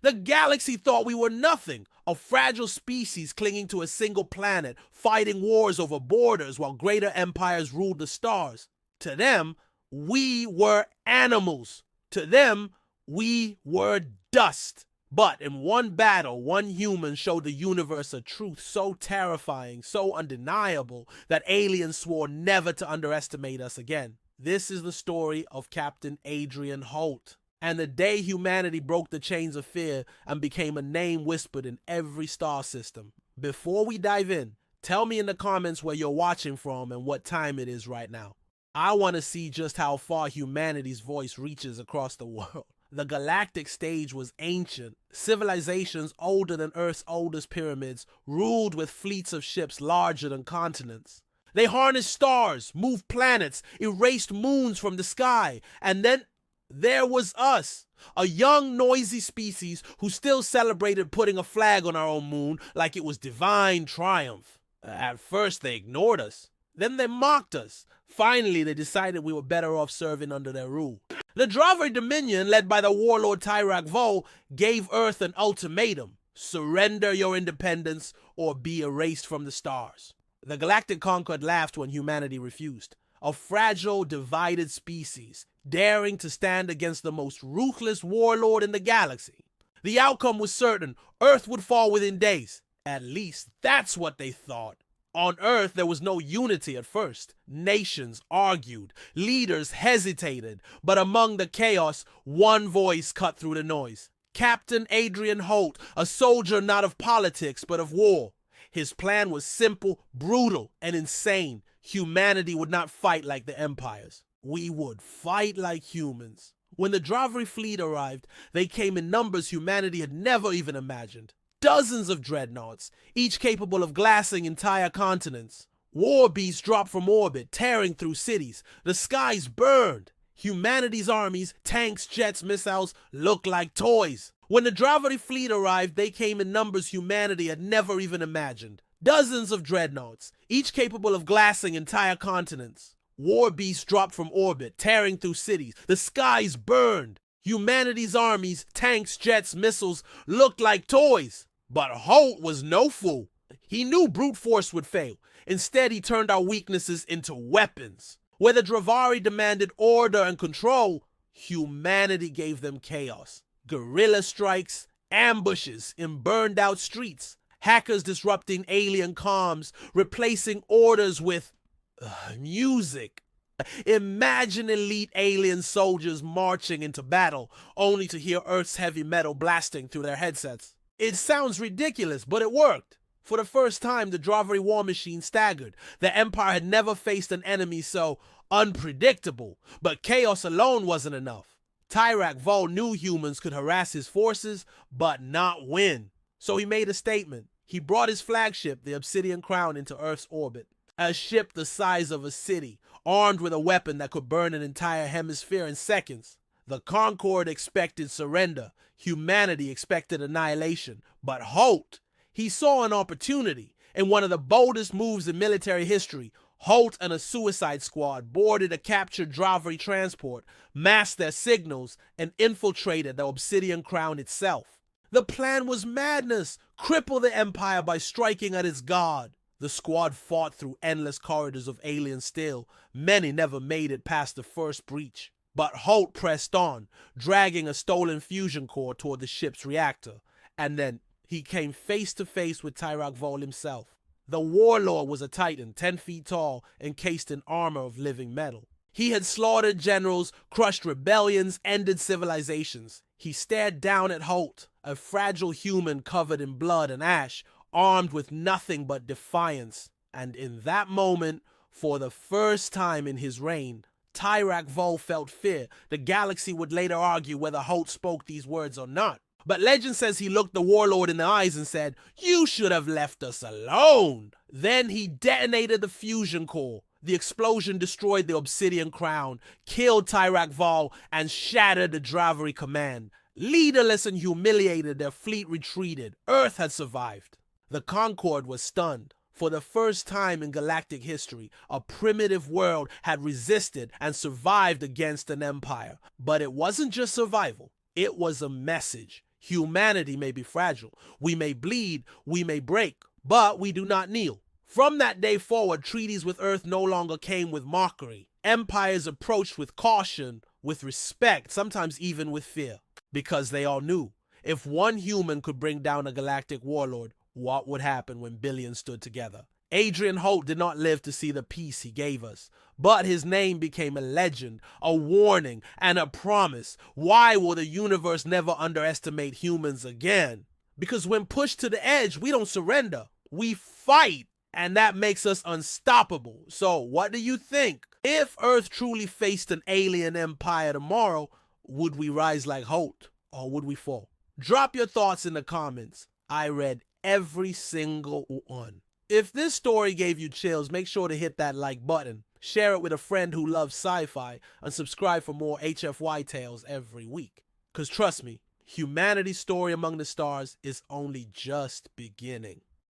The galaxy thought we were nothing, a fragile species clinging to a single planet, fighting wars over borders while greater empires ruled the stars. To them, we were animals. To them, we were dust. But in one battle, one human showed the universe a truth so terrifying, so undeniable, that aliens swore never to underestimate us again. This is the story of Captain Adrian Holt, and the day humanity broke the chains of fear and became a name whispered in every star system. Before we dive in, tell me in the comments where you're watching from and what time it is right now. I want to see just how far humanity's voice reaches across the world. The galactic stage was ancient. Civilizations older than Earth's oldest pyramids ruled with fleets of ships larger than continents. They harnessed stars, moved planets, erased moons from the sky, and then there was us, a young, noisy species who still celebrated putting a flag on our own moon like it was divine triumph. At first they ignored us. Then they mocked us. Finally, they decided we were better off serving under their rule. The Dravari Dominion, led by the warlord Dravari Dominion, gave Earth an ultimatum: surrender your independence or be erased from the stars. The Galactic Concord laughed when humanity refused. A fragile, divided species, daring to stand against the most ruthless warlord in the galaxy. The outcome was certain: Earth would fall within days. At least that's what they thought. On Earth, there was no unity at first. Nations argued, leaders hesitated, but among the chaos, one voice cut through the noise. Captain Adrian Holt, a soldier not of politics but of war. His plan was simple, brutal, and insane. Humanity would not fight like the empires. We would fight like humans. When the Dravari fleet arrived, they came in numbers humanity had never even imagined. Dozens of dreadnoughts, each capable of glassing entire continents. War beasts dropped from orbit, tearing through cities. The skies burned. Humanity's armies, tanks, jets, missiles, looked like toys. When the Dravari fleet arrived, they came in numbers humanity had never even imagined. Dozens of dreadnoughts, each capable of glassing entire continents. War beasts dropped from orbit, tearing through cities. The skies burned. Humanity's armies, tanks, jets, missiles, looked like toys. But Holt was no fool. He knew brute force would fail. Instead, he turned our weaknesses into weapons. Where the Dravari demanded order and control, humanity gave them chaos. Guerrilla strikes, ambushes in burned-out streets, hackers disrupting alien comms, replacing orders with music. Imagine elite alien soldiers marching into battle, only to hear Earth's heavy metal blasting through their headsets. It sounds ridiculous, but it worked. For the first time, the Dravari war machine staggered. The Empire had never faced an enemy so unpredictable, but chaos alone wasn't enough. Dravari Dominion knew humans could harass his forces, but not win. So he made a statement. He brought his flagship, the Obsidian Crown, into Earth's orbit. A ship the size of a city, armed with a weapon that could burn an entire hemisphere in seconds. The Concord expected surrender. Humanity expected annihilation. But Holt, he saw an opportunity. In one of the boldest moves in military history, Holt and a suicide squad boarded a captured Dravari transport, masked their signals, and infiltrated the Obsidian Crown itself. The plan was madness: cripple the Empire by striking at its god. The squad fought through endless corridors of alien steel. Many never made it past the first breach. But Holt pressed on, dragging a stolen fusion core toward the ship's reactor. And then he came face to face with Dravari Dominion himself. The warlord was a titan, 10 feet tall, encased in armor of living metal. He had slaughtered generals, crushed rebellions, ended civilizations. He stared down at Holt, a fragile human covered in blood and ash, armed with nothing but defiance. And in that moment, for the first time in his reign, Dravari Dominion felt fear. The galaxy would later argue whether Holt spoke these words or not. But legend says he looked the warlord in the eyes and said, "You should have left us alone." Then he detonated the fusion core. The explosion destroyed the Obsidian Crown, killed Dravari Dominion, and shattered the Dravari command. Leaderless and humiliated, their fleet retreated. Earth had survived. The Concord was stunned. For the first time in galactic history, a primitive world had resisted and survived against an empire. But it wasn't just survival. It was a message. Humanity may be fragile. We may bleed, we may break, but we do not kneel. From that day forward, treaties with Earth no longer came with mockery. Empires approached with caution, with respect, sometimes even with fear, because they all knew if one human could bring down a galactic warlord, what would happen when billions stood together? Adrian Holt did not live to see the peace he gave us, but his name became a legend, a warning, and a promise. Why will the universe never underestimate humans again? Because when pushed to the edge, we don't surrender. We fight, and that makes us unstoppable. So what do you think? If Earth truly faced an alien empire tomorrow, would we rise like Holt, or would we fall? Drop your thoughts in the comments. I read every single one. If this story gave you chills, make sure to hit that like button, share it with a friend who loves sci-fi, and subscribe for more HFY tales every week. Because trust me, humanity's story among the stars is only just beginning.